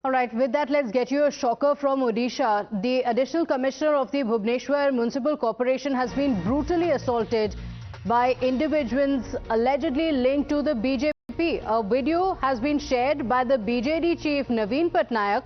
All right, with that, let's get you a shocker from Odisha. The additional commissioner of the Bhubaneswar Municipal Corporation has been brutally assaulted by individuals allegedly linked to the BJP. A video has been shared by the BJD chief Naveen Patnaik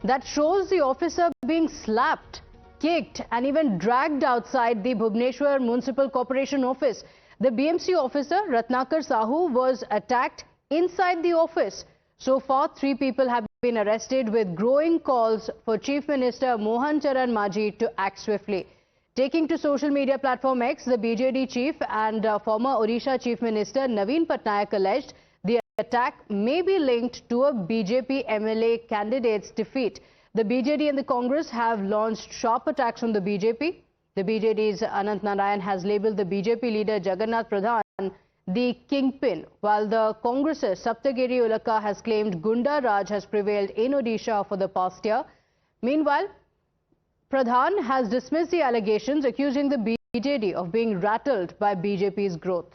that shows the officer being slapped, kicked and even dragged outside the Bhubaneswar Municipal Corporation office. The BMC officer Ratnakar Sahu was attacked inside the office. So far, 3 people have been arrested, with growing calls for Chief Minister Mohan Charan Majhi to act swiftly. Taking to social media platform X, the BJD chief and former Odisha Chief Minister Naveen Patnaik alleged the attack may be linked to a BJP MLA candidate's defeat. The BJD and the Congress have launched sharp attacks on the BJP. The BJD's Anant Narayan has labelled the BJP leader Jagannath Pradhan the kingpin, while the Congress's Saptagiri Ulaka has claimed Gunda Raj has prevailed in Odisha for the past year. Meanwhile, Pradhan has dismissed the allegations, accusing the BJD of being rattled by BJP's growth.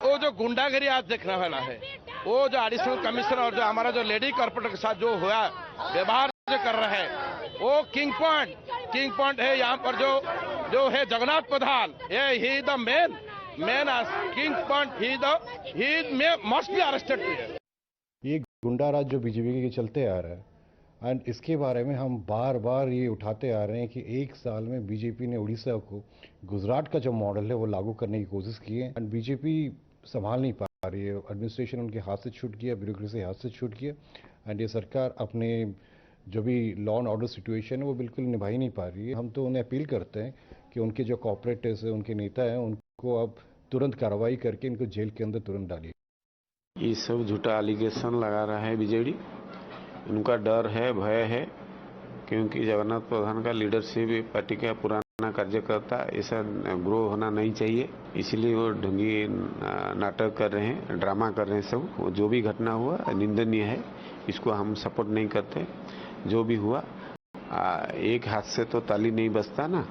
वो जो गुंडागिरी आज देखने वाला है, वो जो additional commissioner और जो हमारा जो लेडी कॉर्पोरेटर के साथ जो हुआ व्यवहार जो कर रहे हैं, वो किंग पॉइंट है। यहाँ पर जो है Jagannath Pradhan, he the main king point, he must be arrested. ये गुंडा राज जो बीजेपी के चलते आ रहा है, एंड इसके बारे में हम बार बार ये उठाते आ रहे हैं कि 1 साल में बीजेपी ने उड़ीसा को गुजरात का जो मॉडल है वो लागू करने की कोशिश की है, एंड बीजेपी संभाल नहीं पा रही है। एडमिनिस्ट्रेशन उनके हाथ से छूट गया, ब्यूरोक्रेसी हाथ से छूट गया, एंड ये सरकार अपने जो भी लॉ एंड ऑर्डर सिचुएशन है वो बिल्कुल निभा ही नहीं पा रही है। हम तो उन्हें अपील करते हैं कि उनके जो कॉर्पोरेटर्स हैं, उनके नेता हैं, उनको अब तुरंत कार्रवाई करके इनको जेल के अंदर तुरंत डालिए। ये सब झूठा एलिगेशन लगा रहा है बीजेडी। उनका डर है, भय है, क्योंकि जगन्नाथ प्रधान का लीडरशिप पार्टी का पुराना कार्यकर्ता, ऐसा ग्रो होना नहीं चाहिए, इसलिए वो ढंगी नाटक कर रहे हैं, ड्रामा कर रहे हैं। सब जो भी घटना हुआ निंदनीय है, इसको हम सपोर्ट नहीं करते। जो भी हुआ, एक हाथ से तो ताली नहीं बजता ना।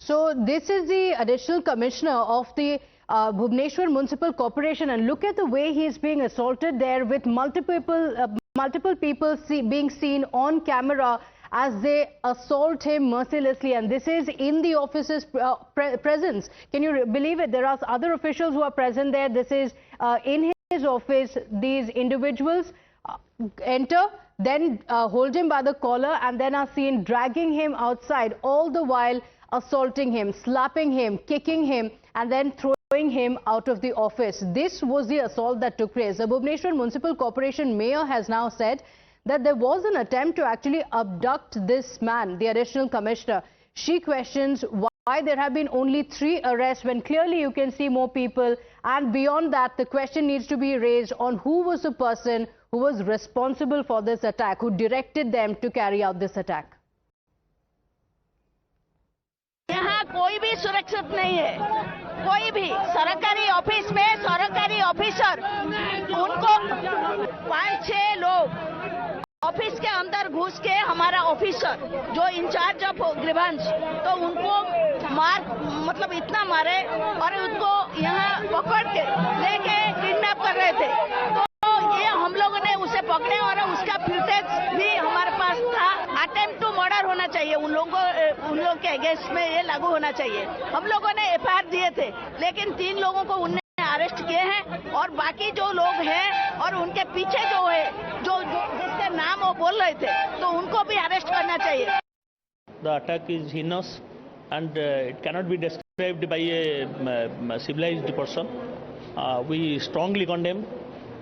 So this is the additional commissioner of the Bhubaneswar Municipal Corporation, and look at the way he is being assaulted there, with multiple people being seen on camera as they assault him mercilessly, and this is in the office's presence. Can you believe it? There are other officials who are present there. This is in his office. These individuals enter, then hold him by the collar, and then are seen dragging him outside, all the while assaulting him, slapping him, kicking him, and then throwing him out of the office. This was the assault that took place. The Bhubaneswar Municipal Corporation mayor has now said that there was an attempt to actually abduct this man, the additional commissioner. She questions why there have been only 3 arrests when clearly you can see more people, and beyond that the question needs to be raised on who was the person who was responsible for this attack, who directed them to carry out this attack. यहाँ कोई भी सुरक्षित नहीं है, कोई भी सरकारी office में सरकारी ऑफिसर, उनको 5-6 लोग ऑफिस के अंदर घुस के हमारा ऑफिसर जो इंचार्ज ऑफ ग्रीवेंस, तो उनको मतलब इतना मारे और उनको यहाँ पकड़ के लेके किडनैप कर रहे थे। तो ये हम लोगों ने उसे पकड़े और उसका फुटेज भी हमारे पास था। अटेम्प्ट टू मर्डर होना चाहिए, उन लोगों के अगेंस्ट में ये लागू होना चाहिए। हम लोगों ने एफआईआर दिए थे, लेकिन 3 लोगों को उन्होंने अरेस्ट किए हैं, और बाकी जो लोग हैं और उनके पीछे जो है, जो जिसके नाम वो बोल रहे थे, तो उनको भी अरेस्ट करना चाहिए। The attack is heinous and it cannot be described by a civilized person. We strongly condemn,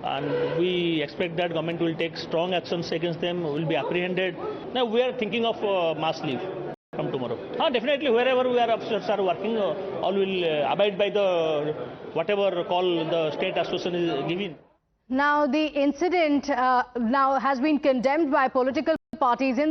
and we expect that government will take strong actions against them, will be apprehended. Now we are thinking of mass leave from tomorrow. Definitely wherever we are officers are working, all will abide by the whatever call the state association is giving. Now the incident now has been condemned by political parties in